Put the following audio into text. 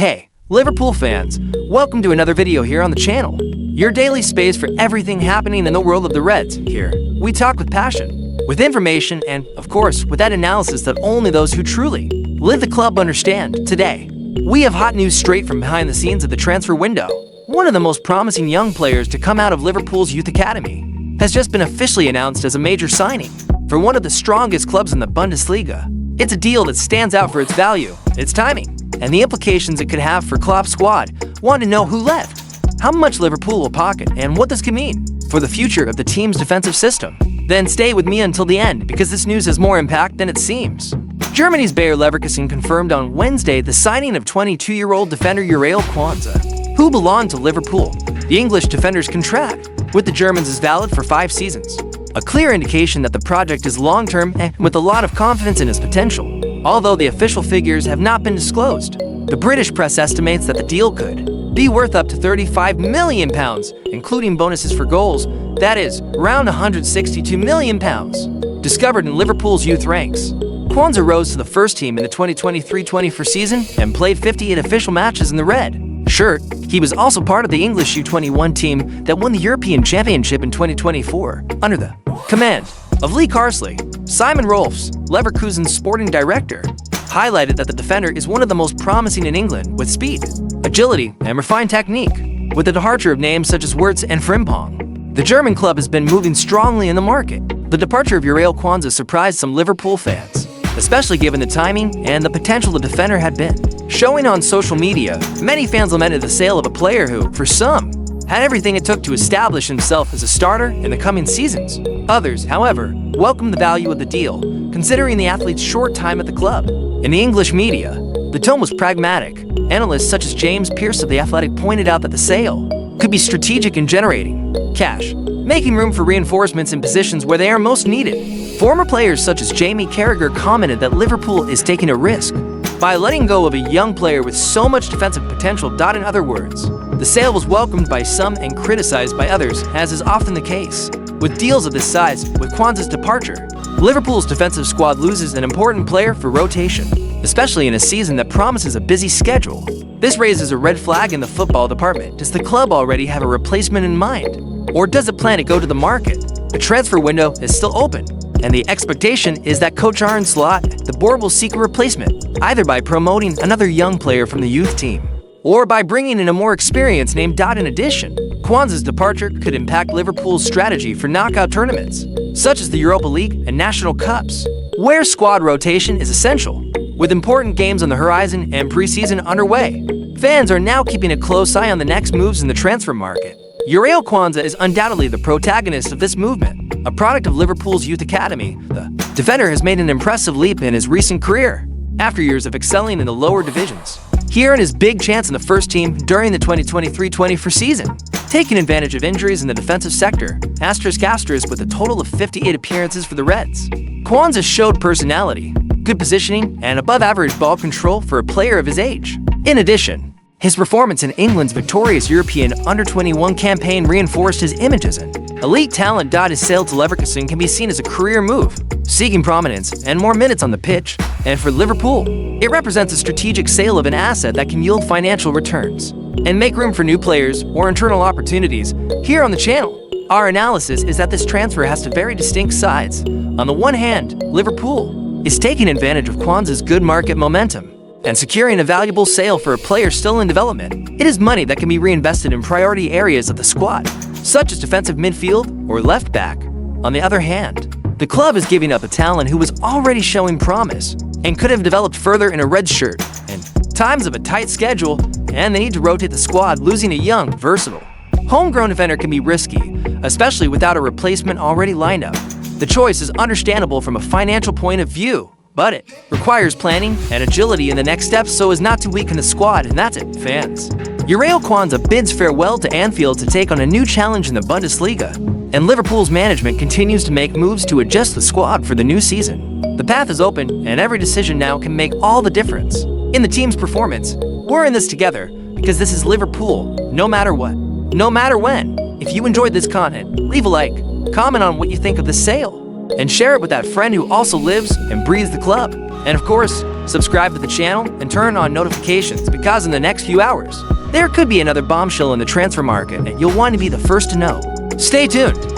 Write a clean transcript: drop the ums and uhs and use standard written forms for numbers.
Hey, Liverpool fans, welcome to another video here on the channel. Your daily space for everything happening in the world of the Reds. Here, we talk with passion, with information, and, of course, with that analysis that only those who truly live the club understand. Today, we have hot news straight from behind the scenes of the transfer window. One of the most promising young players to come out of Liverpool's youth academy has just been officially announced as a major signing for one of the strongest clubs in the Bundesliga. It's a deal that stands out for its value, its timing, and the implications it could have for Klopp's squad. Want to know who left, how much Liverpool will pocket, and what this could mean for the future of the team's defensive system? Then stay with me until the end, because this news has more impact than it seems. Germany's Bayer Leverkusen confirmed on Wednesday the signing of 22-year-old defender Liverpool Kwanzaa, who belonged to Liverpool. The English defender's contract with the Germans is valid for 5 seasons, a clear indication that the project is long-term and with a lot of confidence in its potential. Although the official figures have not been disclosed, the British press estimates that the deal could be worth up to £35 million, including bonuses for goals, that is, around £162 million. Discovered in Liverpool's youth ranks, Kwanzaa rose to the first team in the 2023-24 season and played 58 official matches in the red shirt. He was also part of the English U21 team that won the European Championship in 2024 under the command of Lee Carsley. Simon Rolfs, Leverkusen's sporting director, highlighted that the defender is one of the most promising in England with speed, agility, and refined technique. With the departure of names such as Wirtz and Frimpong, the German club has been moving strongly in the market. The departure of Liverpool Kwanzaa surprised some Liverpool fans, especially given the timing and the potential the defender had been showing on social media. Many fans lamented the sale of a player who, for some, had everything it took to establish himself as a starter in the coming seasons. Others, however, welcomed the value of the deal, considering the athlete's short time at the club. In the English media, the tone was pragmatic. Analysts such as James Pearce of The Athletic pointed out that the sale could be strategic in generating cash, making room for reinforcements in positions where they are most needed. Former players such as Jamie Carragher commented that Liverpool is taking a risk by letting go of a young player with so much defensive potential. In other words, the sale was welcomed by some and criticized by others, as is often the case with deals of this size. With Kwanzaa's departure, Liverpool's defensive squad loses an important player for rotation, especially in a season that promises a busy schedule. This raises a red flag in the football department. Does the club already have a replacement in mind? Or does it plan to go to the market? The transfer window is still open, and the expectation is that coach Arne Slot, the board, will seek a replacement, either by promoting another young player from the youth team, or by bringing in a more experienced name. In addition, Kwanzaa's departure could impact Liverpool's strategy for knockout tournaments, such as the Europa League and National Cups, where squad rotation is essential. With important games on the horizon and preseason underway, fans are now keeping a close eye on the next moves in the transfer market. Liverpool Kwanzaa is undoubtedly the protagonist of this movement. A product of Liverpool's youth academy, the defender has made an impressive leap in his recent career. After years of excelling in the lower divisions, he earned his big chance in the first team during the 2023-24 season, taking advantage of injuries in the defensive sector. *** with a total of 58 appearances for the Reds, Kwanzaa showed personality, good positioning, and above-average ball control for a player of his age. In addition, his performance in England's victorious European Under-21 campaign reinforced his image as an elite talent. His sale to Leverkusen can be seen as a career move, seeking prominence and more minutes on the pitch. And for Liverpool, it represents a strategic sale of an asset that can yield financial returns and make room for new players or internal opportunities. Here on the channel, our analysis is that this transfer has two very distinct sides. On the one hand, Liverpool is taking advantage of Kwanzaa's good market momentum and securing a valuable sale for a player still in development. It is money that can be reinvested in priority areas of the squad, such as defensive midfield or left back. On the other hand, the club is giving up a talent who was already showing promise and could have developed further in a red shirt. In times of a tight schedule and the need to rotate the squad, losing a young, versatile, homegrown defender can be risky, especially without a replacement already lined up. The choice is understandable from a financial point of view, but it requires planning and agility in the next steps so as not to weaken the squad. And that's it, fans. Liverpool Kwanzaa bids farewell to Anfield to take on a new challenge in the Bundesliga, and Liverpool's management continues to make moves to adjust the squad for the new season. The path is open, and every decision now can make all the difference in the team's performance. We're in this together because this is Liverpool, no matter what, no matter when. If you enjoyed this content, leave a like, comment on what you think of the sale, and share it with that friend who also lives and breathes the club. And of course, Subscribe to the channel and turn on notifications because in the next few hours, there could be another bombshell in the transfer market and you'll want to be the first to know. Stay tuned!